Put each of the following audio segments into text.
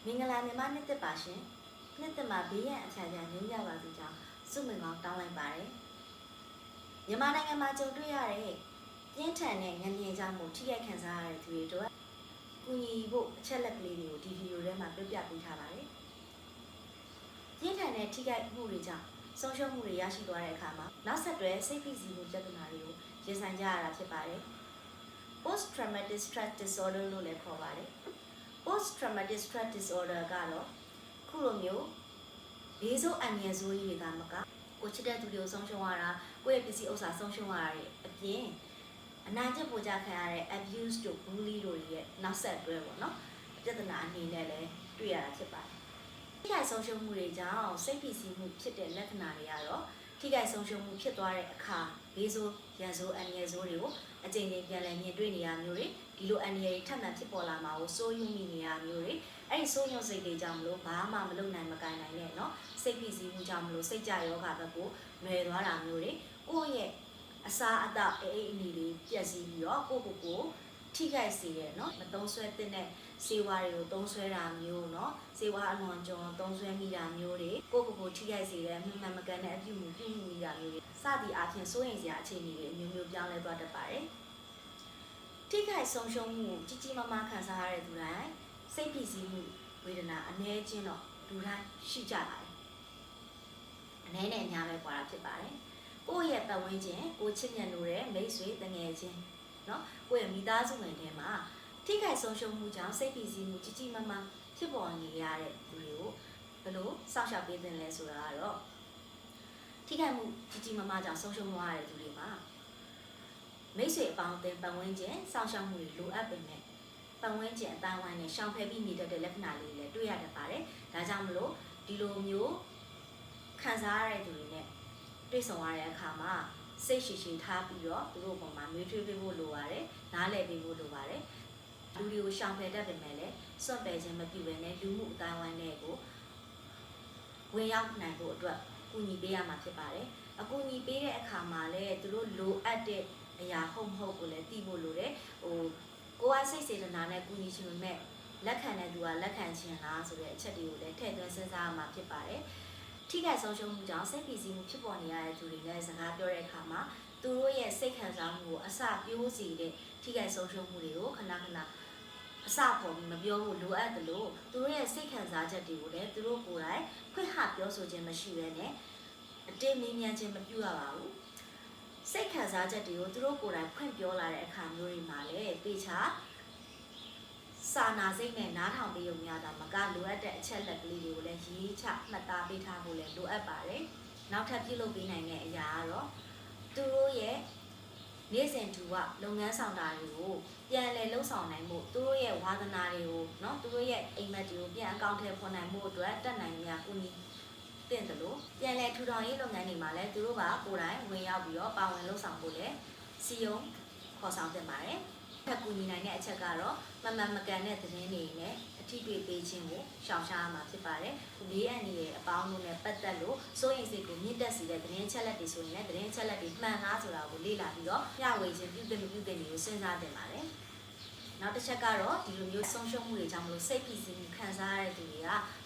မင်္ဂလာမြန်မာနှစ်သက်ပါရှင်နှစ်သက်မှာဘေးရန်အချာချာငြိမ်းကြပါစေကြောင်းဆုမွန်ကောင်းတောင်းလိုက်ပါတယ်မြန်မာနိုင်ငံမှာကြုံတွေ့ရတဲ့ပြင်းထန်တဲ့ငလျင်ကြောင့်ထိခိုက်ခံစားရတဲ့သူတွေတို့ကူညီဖို့အချက်လက်ကလေးတွေကိုဒီဗီဒီယိုထဲမှာပြပြပေးထားပါတယ်ပြင်းထန်တဲ့ထိခိုက်မှုတွေကြောင့်ဆုံးရှုံးမှုတွေရရှိသွားတဲ့အခါမှာနောက်ဆက်တွဲစိတ်ဖိစီးမှုပြဿနာတွေကိုရင်ဆိုင်ကြရတာဖြစ်ပါတယ် Post traumatic stress disorder လို့လည်းခေါ်ပါတယ် Post traumatic stress disorder ကတော့ခုလိုမျိုးဘေးဆိုးအန္တရာယ်ဆိုးကြီးတွေကမကကိုချစ်တဲ့သူတွေကိုဆုံးရှုံးရတာကိုယ့်ရဲ့ပစ္စည်းဥစ္စာဆုံးရှုံးရတာအပြင်အနာကျင့်ပို့ကြခံရတဲ့ abuse တို့ bully တို့ရဲ့နောက်ဆက်တွဲပေါ့နော်ပြဿနာအနေနဲ့လည်းတွေ့ရတာဖြစ်ပါတယ်ထိခိုက်ဆုံးရှုံးမှုတွေကြောင့်စိတ်ဖိစီးမှုဖြစ်တဲ့လက္ခဏာတွေကတော့ထိခိုက်ဆုံးရှုံးမှုဖြစ်သွားတဲ့အခါဘေးဆိုးရန်ဆိုးအန္တရာယ်ဆိုးတွေကိုအကြိမ်ကြိမ်ပြန်လည်မြင်တွေ့နေရမျိုးတွေဒီလိုအန္တရာယ်ထပ်မံဖြစ်ပေါ်လာမှာကိုစိုးရိမ်မိနေရမျိုးတွေအဲ့ဒီစိုးရိမ်စိတ်တွေကြောင့်မလို့ဘာမှမလုပ်နိုင်မကိုင်နိုင်နဲ့เนาะစိတ်ဖိစီးမှုကြောင့်မလို့စိတ်ကြယောဂဘက်ကိုနွယ်သွားတာမျိုးတွေကိုယ့်ရဲ့အစာအသောက်အိမ်အနေလေးပြည့်စည်ပြီးတော့ကိုထိခိုက်စေရဲ့เนาะမသုံးဆွဲတဲ့စေဝါတွေကိုသုံးဆွဲတာမျိုးเนาะစေဝါအလွန်ကျွံသုံးဆွဲမိတာမျိုးတွေကိုထိခိုက်စေတဲ့မှန်မကန်တဲ့အပြုမှုပြုမှုမိတာမျိုးတွေစသည်အားဖြင့်စိုးရိမ်စရာအခြေအနေတွေအမျိုးမျိုးပြောင်းလဲသွားတတ်ပါတယ်ထိခိုက်ဆုံးရှုံးမှုကြီးကြီးမားမားခံစားရတဲ့သူတိုင်းစိတ်ဖိစီးမှုဝေဒနာအနည်းချင်းတော့လူတိုင်းရှိကြပါတယ်အနည်းနဲ့အများပဲကွာတာဖြစ်ပါတယ်ကိုယ့်ရဲ့ပတ်ဝန်းကျင်ကိုချစ်မြတ်လို့တဲ့မိတ်ဆွေတငယ်ချင်းเนาะကိုယ့်ရဲ့မိသားစုဝင်တွေမှာထိခိုက်ဆုံးရှုံးမှုကြောင့်စိတ်ဖိစီးမှုကြီးကြီးမားမားဖြစ်ပေါ်နေရတဲ့သူတွေကိုဘယ်လိုစောင့်ရှောက်ပေးသင့်လဲဆိုတာကတော့ထိခိုက်မှုကြီးကြီးမားမားကြောင့်ဆုံးရှုံးသွားရတဲ့သူတွေမှာမိတ်ဆွေအပေါင်းအသင်းပတ်ဝန်းကျင်စောင့်ရှောက်မှုတွေလိုအပ်ပေမဲ့ပတ်ဝန်းကျင်အတိုင်းဝိုင်းနဲ့ရှောင်ဖယ်ပြီးနေတတ်တဲ့လက္ခဏာလေးတွေလည်းတွေ့ရတတ်ပါတယ်။ဒါကြောင့်မလို့ဒီလိုမျိုးခံစားရတဲ့သူတွေနဲ့တွေ့ဆုံရတဲ့အခါမှာစိတ်ရှိရှိထားပြီးတော့သူတို့ပုံမှာမျိုးထွေးပေးဖို့လိုပါတယ်။နားလည်ပေးဖို့လိုပါတယ်။လူတွေကိုရှောင်ဖယ်တတ်ပေမဲ့လည်းစွန့်ပယ်ခြင်းမပြုဘဲနဲ့လူမှုအတိုင်းဝိုင်းတွေကိုဝင်ရောက်နိုင်ဖို့အတွက်ကူညီပေးရမှာဖြစ်ပါတယ်။အကူအညီပေးတဲ့အခါမှာလည်းသူတို့လိုအပ်တဲ့အရာဟုတ်မဟုတ်ကိုလည်းသိဖို့လိုတယ်ကိုကစိတ်စေတနာနဲ့ကူညီချင်ပေမဲ့လက်ခံတဲ့သူကလက်ခံချင်လားဆိုတဲ့အချက်တွေကိုလည်းထည့်သွင်းစဉ်းစားရမှာဖြစ်ပါတယ်ထိခိုက်ဆုံးရှုံးမှုကြောင့်စိတ်ဖိစီးမှုဖြစ်ပေါ်နေရတဲ့သူတွေလည်းစကားပြောတဲ့အခါမှာသူတို့ရဲ့စိတ်ခံစားမှုကိုအစပြိုးစီတဲ့ထိခိုက်ဆုံးရှုံးမှုတွေကိုခဏခဏအစပေါ်ပြီးမပြောဖို့လိုအပ်တယ်လို့သူတို့ရဲ့စိတ်ခံစားချက်တွေကိုလည်းသူတို့ကိုယ်တိုင်ဖွင့်ဟပြောဆိုခြင်းမရှိဘဲနဲ့အတင်းမြင်မြန်ခြင်းမပြုရပါဘူးစိတ်ခံစားချက်တွေကိုသူတို့ကိုယ်တိုင်ဖွင့်ပြောလာတဲ့အခါမျိုးတွေမှာလည်းတေချာစာနာစိတ်နဲ့နားထောင်ပေးရုံများတာမကလိုအပ်တဲ့အချက်လက်ကလေးတွေကိုလည်းရေးချမှတ်သားပေးထားဖို့လည်းလိုအပ်ပါတယ်။နောက်ထပ်ပြုလုပ်ပေးနိုင်တဲ့အရာကတော့သူတို့ရဲ့နေ့စဉ်သူကလုပ်ငန်းဆောင်တာတွေကိုပြန်လည်လှုပ်ဆောင်နိုင်မှုသူတို့ရဲ့ဝါသနာတွေကိုเนาะသူတို့ရဲ့အိမ်မက်တွေကိုပြန်အကောင့်ထဲပေါ်နိုင်မှုအတွက်တက်နိုင်များကူညီတင်တယ်လို့ပြန်လည်ထူထောင်ရေးလုပ်ငန်းတွေမှာလည်းသူတို့ကကိုယ်တိုင်ဝင်ရောက်ပြီးတော့ပါဝင်လှုပ်ဆောင်ဖို့လည်းစီယုံခေါ်ဆောင်တင်ပါတယ်။ထပ်ကူညီနိုင်တဲ့အချက်ကတော့မမှန်မကန်တဲ့သတင်းတွေနဲ့အထီးတွေပေးခြင်းကိုရှောင်ရှားရမှာဖြစ်ပါတယ်။ဘေးအန္တရာယ်အပေါင်းတို့နဲ့ပတ်သက်လို့စိုးရိမ်စိတ်ကိုမြင့်တက်စေတဲ့သတင်းချက်လက်တွေဆိုရင်လည်းသတင်းချက်လက်တွေမှန်လားဆိုတာကိုလေ့လာပြီးတော့မျှဝေခြင်းပြုသင့်မပြုသင့်တွေကိုစဉ်းစားတင်ပါတယ်။နောက်တစ်ချက်ကတော့ဒီလိုမျိုးဆုံးရှုံးမှုတွေကြောင့်မလို့စိတ်ဖိစီးမှုခံစားရတဲ့သူတွေ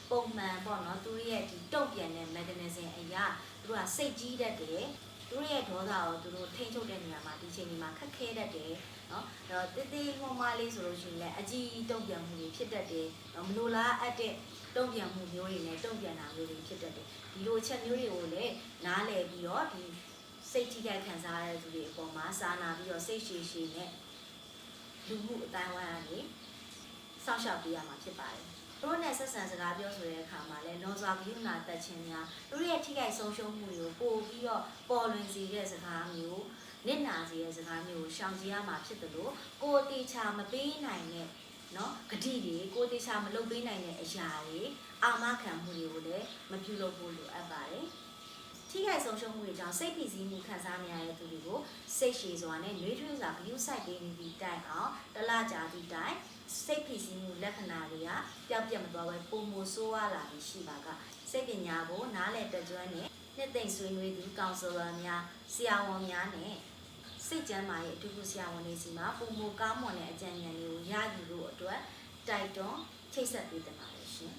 ကပုံမှန်ပေါ့နော်သူတို့ရဲ့ဒီတုံ့ပြန်တဲ့ mechanism အရာသူတို့ကစိတ်ကြီးတတ်တယ်သူတို့ရဲ့ဒေါသကိုသူတို့ထိန်းချုပ်တဲ့နေရာမှာဒီချိန်ဒီမှာခက်ခဲတတ်တယ်နော်အဲ့တော့တေးသေးမှမလေးဆိုလို့ရှိရင်လည်းအကြီးတုံ့ပြန်မှုတွေဖြစ်တတ်တယ်မလိုလားအပ်တဲ့တုံ့ပြန်မှုမျိုးတွေနဲ့တုံ့ပြန်တာမျိုးတွေဖြစ်တတ်တယ်ဒီလိုချက်မျိုးတွေကိုလည်းနားလည်ပြီးတော့ဒီစိတ်ထိခိုက်ခံစားရတဲ့သူတွေအပေါ်မှာစာနာပြီးတော့စိတ်ရှည်ရှည်နဲ့လူမှုအတိုင်းဝိုင်းကနေစောင့်ရှောက်ပေးရမှာဖြစ်ပါတယ်သူတို့နဲ့ဆက်ဆံစကားပြောဆိုတဲ့အခါမှာလည်းလွန်စွာဂရုဏာတက်ခြင်းများသူတို့ရဲ့ထိခိုက်ဆုံးရှုံးမှုတွေကိုပို့ပြီးတော့ပေါ်လွင်စေတဲ့စကားမျိုးနစ်နာစေတဲ့စကားမျိုးကိုရှောင်ကျဉ်ရမှာဖြစ်တယ်လို့ကိုယ်တေချာမပေးနိုင်တဲ့เนาะဂတိတွေကိုယ်တေချာမလုပ်ပေးနိုင်တဲ့အရာတွေအာမခံမှုတွေကိုလည်းမပြုလုပ်ဖို့လိုအပ်ပါတယ်ထိခိုက်ဆုံးရှုံးမှုတွေကြောင့်စိတ်ဖိစီးမှုခံစားနေရတဲ့သူတွေကိုစိတ်ရှည်စွာနဲ့နှွေးထွေးစွာဂရုစိုက်ပေးနေသည့်တိုင်အောင်တလကြာသည့်တိုင်စိတ်ဖိစီးမှုလက္ခဏာတွေကပျောက်ပြတ်မသွားဘဲပုံမဆိုးရလာပြီးရှိပါကစိတ်ပညာကိုနားလည်တတ်ကျွမ်းတဲ့နှစ်သိမ့်ဆွေးနွေးသူကောင်ဆယ်လာများဆရာဝန်များနဲ့စိတ်ကျန်းမာရေးအထူးဆရာဝန်တွေစီမှာပုံမကောင်းမွန်တဲ့အကြံဉာဏ်တွေကိုရယူလို့အတွက်တိုက်တွန်း ချိတ်ဆက်ပေးတင်ပါတယ်ရှင်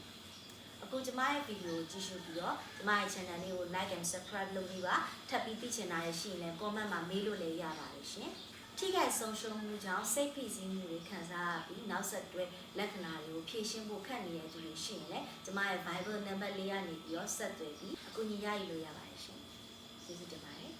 အခုကျမရဲ့ဗီဒီယိုကိုကြည့်ရှုပြီးတော့ကျမရဲ့ channel လေးကို like and subscribe လုပ်ပြီးပါထပ်ပြီးသိချင်တာရရှိရင်လည်း comment မှာမေးလို့လည်းရပါတယ်ရှင်ထိခိုက်ဆုံးရှုံးမှုကြောင့်စိတ်ဖိစီးမှုတွေခံစားရပြီးနောက်ဆက်တွဲလက္ခဏာတွေကိုဖြည့်ရှင်းဖို့ခက်နေတဲ့သူတွေရှိရင်လည်းကျမရဲ့ Viber number လေးကနေပြီးတော့ဆက်သွယ်ပြီးအကူအညီရယူလို့ရပါတယ်ရှင်ကျေးဇူးတင်ပါတယ်